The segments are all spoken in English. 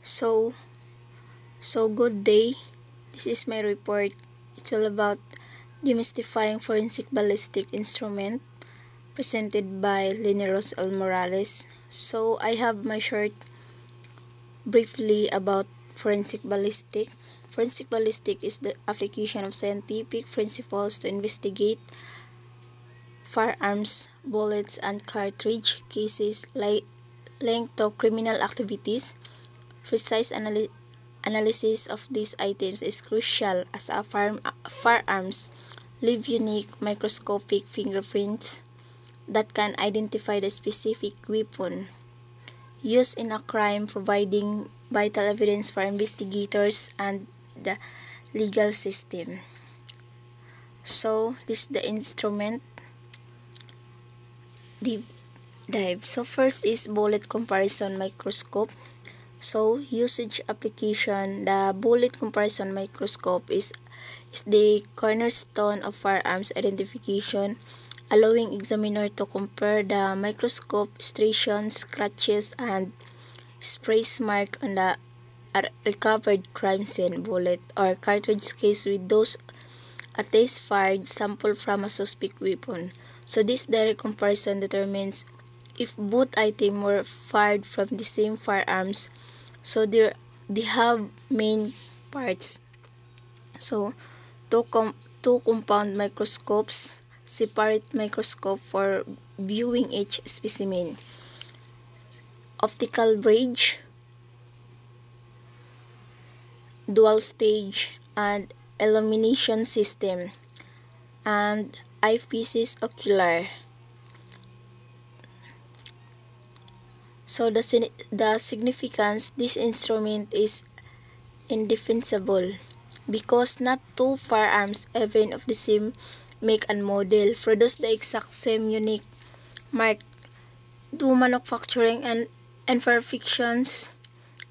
So, good day. This is my report. It's all about demystifying forensic ballistic instrument presented by Lineros L. Morales. So, I have my short briefly about forensic ballistic. Forensic ballistic is the application of scientific principles to investigate firearms, bullets, and cartridge cases linked to criminal activities. Precise analysis of these items is crucial as firearms leave unique microscopic fingerprints that can identify the specific weapon used in a crime, providing vital evidence for investigators and the legal system. So, this is the instrument deep dive. So, first is bullet comparison microscope. So, usage application. The bullet comparison microscope is the cornerstone of firearms identification, allowing examiner to compare the microscope striations, scratches, and spray mark on the recovered crime scene bullet or cartridge case with those a test-fired sample from a suspect weapon. So this direct comparison determines if both items were fired from the same firearms. So they have main parts. So two compound microscopes, separate microscope for viewing each specimen, optical bridge, dual stage, and illumination system, and eyepieces ocular. So the significance, this instrument is indefensible because not two firearms, even of the same make and model, produce the exact same unique mark due manufacturing and imperfections,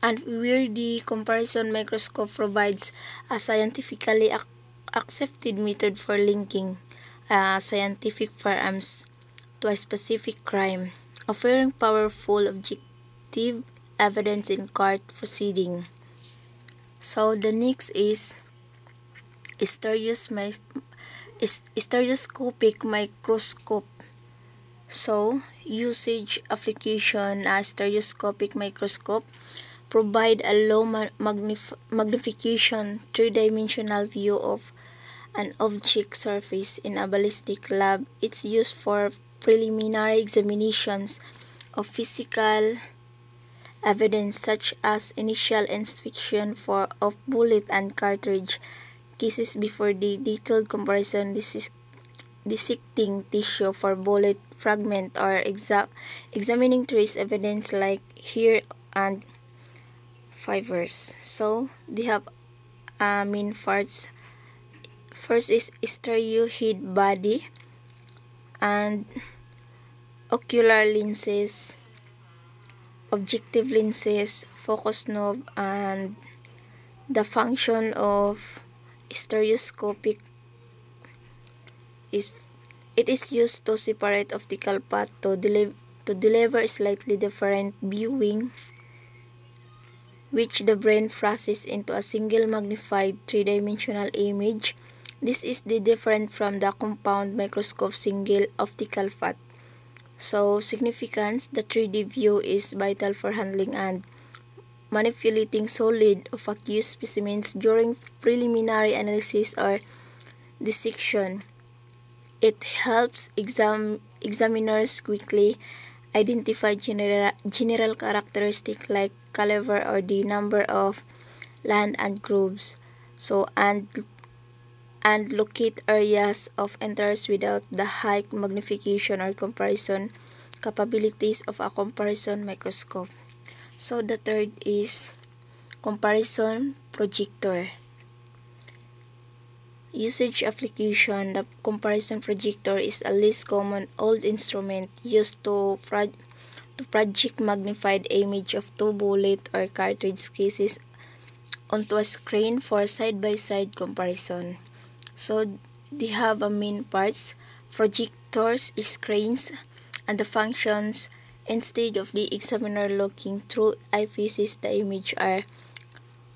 and where the comparison microscope provides a scientifically accepted method for linking scientific firearms to a specific crime, offering powerful objective evidence in court proceeding. So the next is stereoscopic microscope. So usage application, a stereoscopic microscope provide a low magnification three-dimensional view of an object surface in a ballistic lab. It's used for preliminary examinations of physical evidence such as initial inspection of bullet and cartridge cases before the detailed comparison dissecting tissue for bullet fragment or examining trace evidence like hair and fibers. So they have main parts. First is stereohead body and ocular lenses, objective lenses, focus knob, and the function of stereoscopic is it is used to separate optical path to deliver slightly different viewing, which the brain processes into a single magnified three-dimensional image. This is different from the compound microscope single optical path. So significance, the 3D view is vital for handling and manipulating solid of accused specimens during preliminary analysis or dissection. It helps examiners quickly identify general characteristics like caliber or the number of land and grooves. So and locate areas of interest without the high magnification or comparison capabilities of a comparison microscope. So the third is comparison projector. Usage application, the comparison projector is a least common old instrument used to project magnified image of two bullet or cartridge cases onto a screen for side-by-side comparison. So they have a main parts, projectors, screens, and the functions Instead of the examiner looking through eyepieces, the image are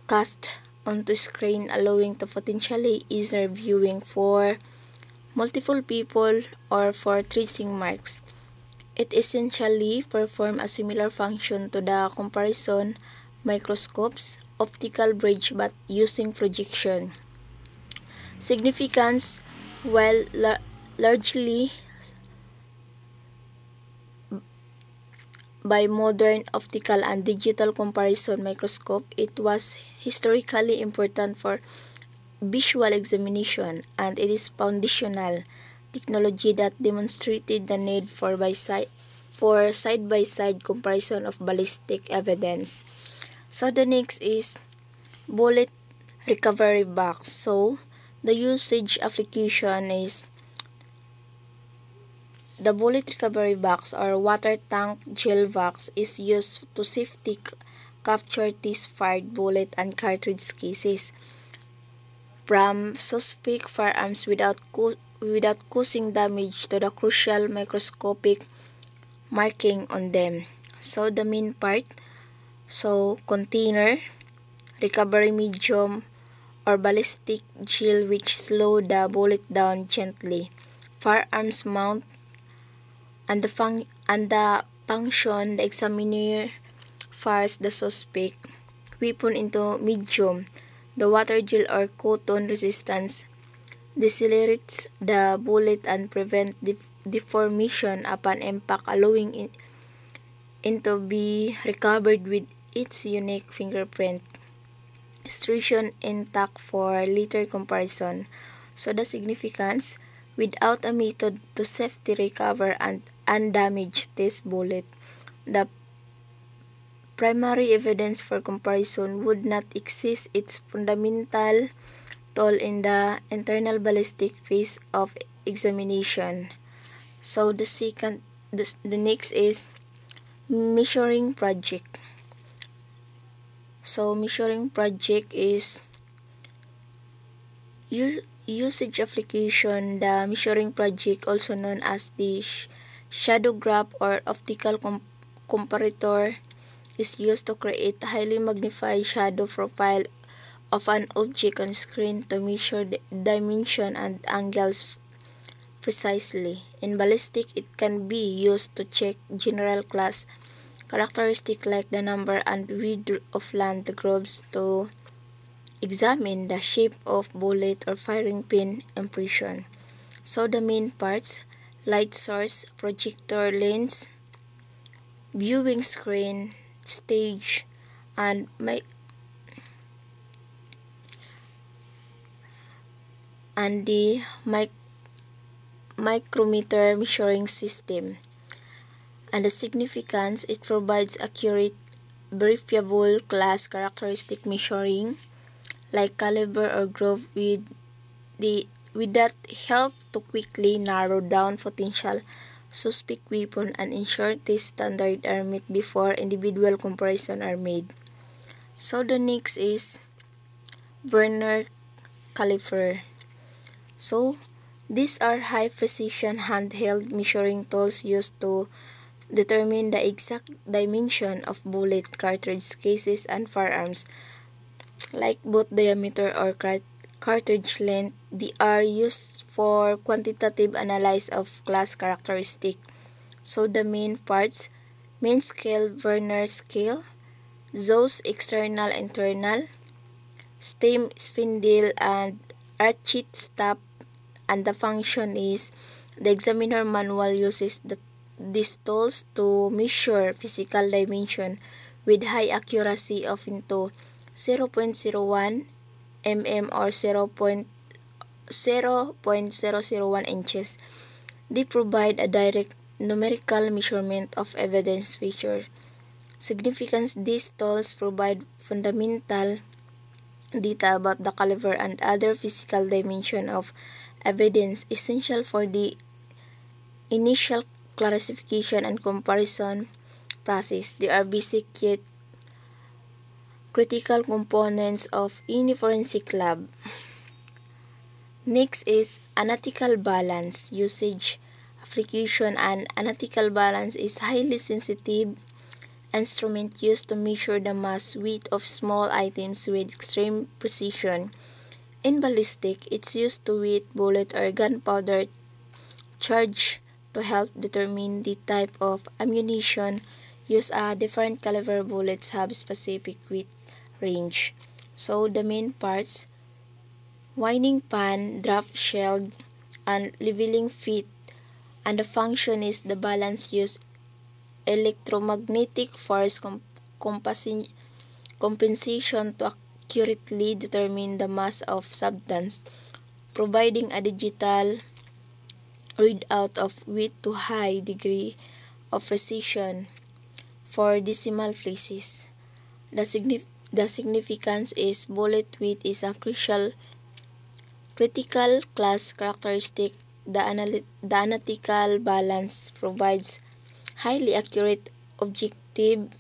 cast onto screen, allowing to potentially easier viewing for multiple people or for tracing marks. It essentially performs a similar function to the comparison microscope's optical bridge but using projection. Significance: while largely by modern optical and digital comparison microscope, it was historically important for visual examination, and it is foundational technology that demonstrated the need for side-by-side comparison of ballistic evidence. So the next is bullet recovery box. So the usage application is the bullet recovery box or water tank gel box is used to safely capture test-fired bullet and cartridge cases from suspect firearms without causing damage to the crucial microscopic marking on them. So the main part, so container, recovery medium or ballistic gel which slow the bullet down gently, firearms mount, and the function, the examiner fires the suspect weapon into medium. The water gel or cotton resistance decelerates the bullet and prevent deformation upon impact, allowing it to be recovered with its unique fingerprint extrusion intact for later comparison. So the significance: without a method to safely recover and undamage this bullet, the primary evidence for comparison would not exist. Its fundamental tool in the internal ballistic phase of examination. So the next is measuring project. So measuring project is usage application. The measuring project, also known as the shadow graph or optical comparator, is used to create a highly magnified shadow profile of an object on screen to measure the dimension and angles precisely. In ballistic, it can be used to check general class characteristics like the number and width of land grooves, to examine the shape of bullet or firing pin impression. So the main parts: light source, projector lens, viewing screen, stage, and the micrometer measuring system. And the significance: it provides accurate, verifiable class characteristic measuring like caliber or groove with that help to quickly narrow down potential suspect weapon and ensure these standards are met before individual comparisons are made. So the next is Vernier caliper. So these are high precision handheld measuring tools used to determine the exact dimension of bullet, cartridge cases, and firearms, like both diameter or cartridge length. They are used for quantitative analysis of class characteristic. So the main parts: main scale, Vernier scale, Zos external, internal, stem, spindle, and ratchet stop. And the function is the examiner manual uses these tools to measure physical dimension with high accuracy of into 0.01 mm or 0.001 inches. They provide a direct numerical measurement of evidence feature. Significance: these tools provide fundamental data about the caliber and other physical dimension of evidence essential for the initial classification and comparison process. They are basic yet critical components of any forensic lab. Next is analytical balance usage application, an analytical balance is highly sensitive instrument used to measure the mass weight of small items with extreme precision. In ballistic, it's used to weight bullet or gunpowder charge to help determine the type of ammunition used. Different caliber bullets have specific weight range. So the main parts: winding pan, draft shield, and leveling feet. And the function is the balance use electromagnetic force compensation to accurately determine the mass of substance, providing a digital readout of weight to high degree of precision for decimal places. The significance is bullet weight is a critical class characteristic. The analytical balance provides highly accurate, objective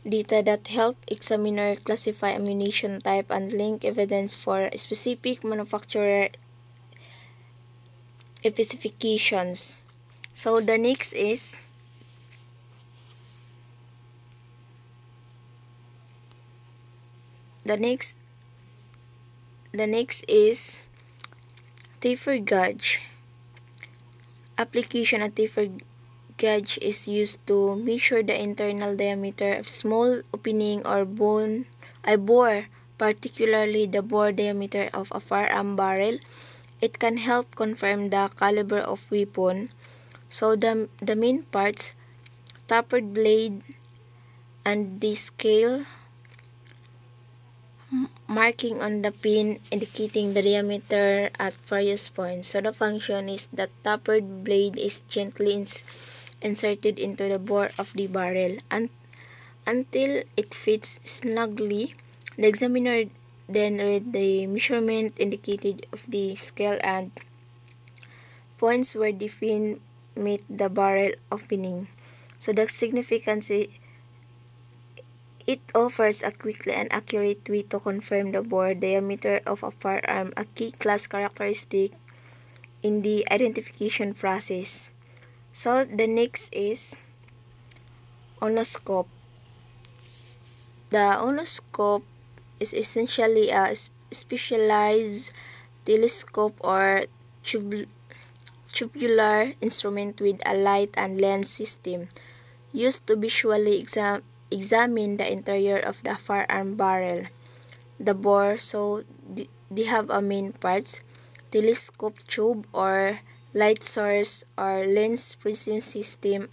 data that help examiner classify ammunition type and link evidence for specific manufacturer specifications. So the next is taper gauge. Application: a taper gauge is used to measure the internal diameter of small opening or bore, particularly the bore diameter of a firearm barrel. It can help confirm the caliber of weapon. So the main parts: tapered blade and the scale, marking on the pin indicating the diameter at various points. So the function is that tapered blade is gently inserted into the bore of the barrel until it fits snugly. The examiner then read the measurement indicated of the scale and points where the pin meet the barrel opening. So the significance is it offers a quick and accurate way to confirm the bore diameter of a firearm, a key class characteristic in the identification process. So the next is onoscope. The onoscope is essentially a specialized telescope or tubular instrument with a light and lens system used to visually examine the interior of the firearm barrel. The bore, so they have a main parts: telescope tube or light source or lens prism system,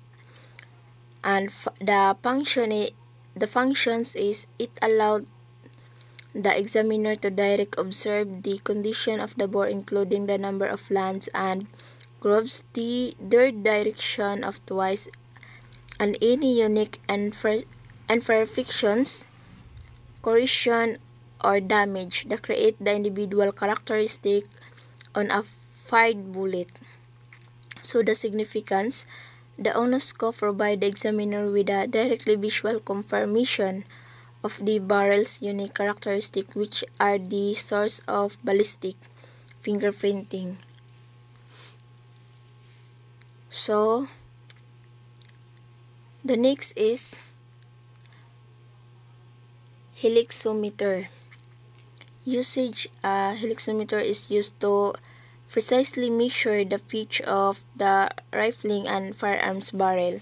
and the functions is it allowed the examiner to directly observe the condition of the bore, including the number of lands and grooves, their direction of twice, and any unique imperfections, corrosion, or damage that create the individual characteristic on a fired bullet. So the significance: the onoscope provides the examiner with a directly visual confirmation of the barrel's unique characteristics, which are the source of ballistic fingerprinting. So the next is helixometer. Usage: helixometer is used to precisely measure the pitch of the rifling and firearms barrel.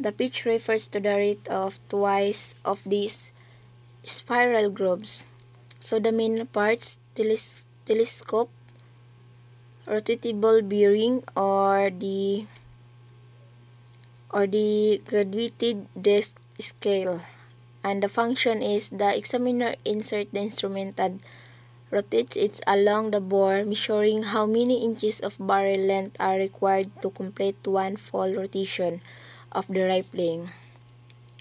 The pitch refers to the rate of twice of these spiral grooves. So the main parts: telescope, rotatable bearing, or the graduated disc scale. And the function is the examiner inserts the instrument and rotates it along the bore, measuring how many inches of barrel length are required to complete one full rotation of the rifling.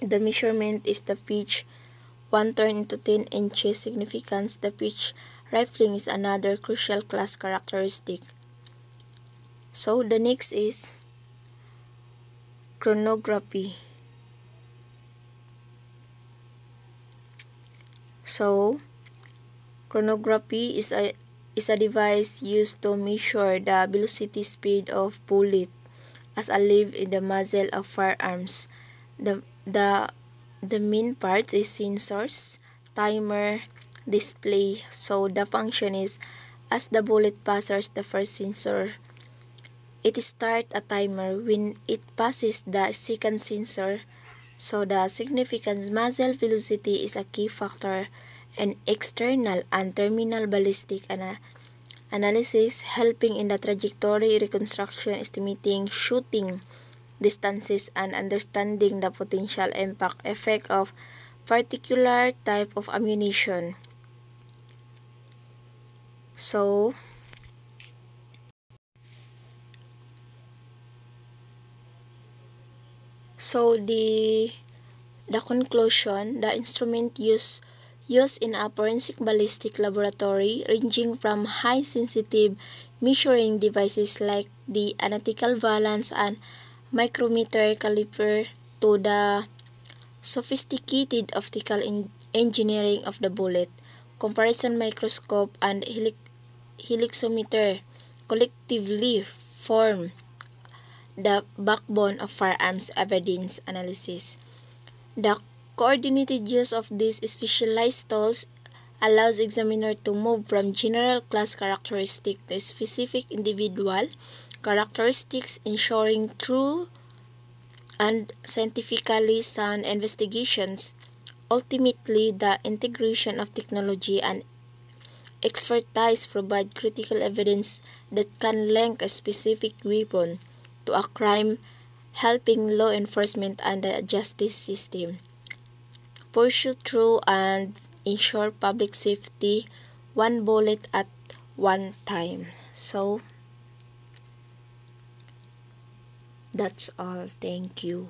The measurement is the pitch, 1 turn into 10 inches. Significance: the pitch rifling is another crucial class characteristic. So the next is chronography. So chronography is is a device used to measure the velocity speed of bullet as a lever in the muzzle of firearms. The, the, the main part is sensors, timer, display. So the function is as the bullet passes the first sensor, it starts a timer. When it passes the second sensor, so the significance muzzle velocity is a key factor in external and terminal ballistic analysis, helping in the trajectory reconstruction, estimating shooting distances, and understanding the potential impact effect of particular type of ammunition. So the conclusion, the instrument used in a forensic ballistic laboratory, ranging from high sensitive measuring devices like the analytical valence and micrometer caliper to the sophisticated optical engineering of the bullet, comparison microscope, and helixometer, collectively form the backbone of firearms evidence analysis. The coordinated use of these specialized tools allows examiner to move from general class characteristics to specific individual characteristics, ensuring true and scientifically sound investigations. Ultimately, the integration of technology and expertise provide critical evidence that can link a specific weapon to a crime, helping law enforcement and the justice system pursue through and ensure public safety one bullet at one time. So that's all. Thank you.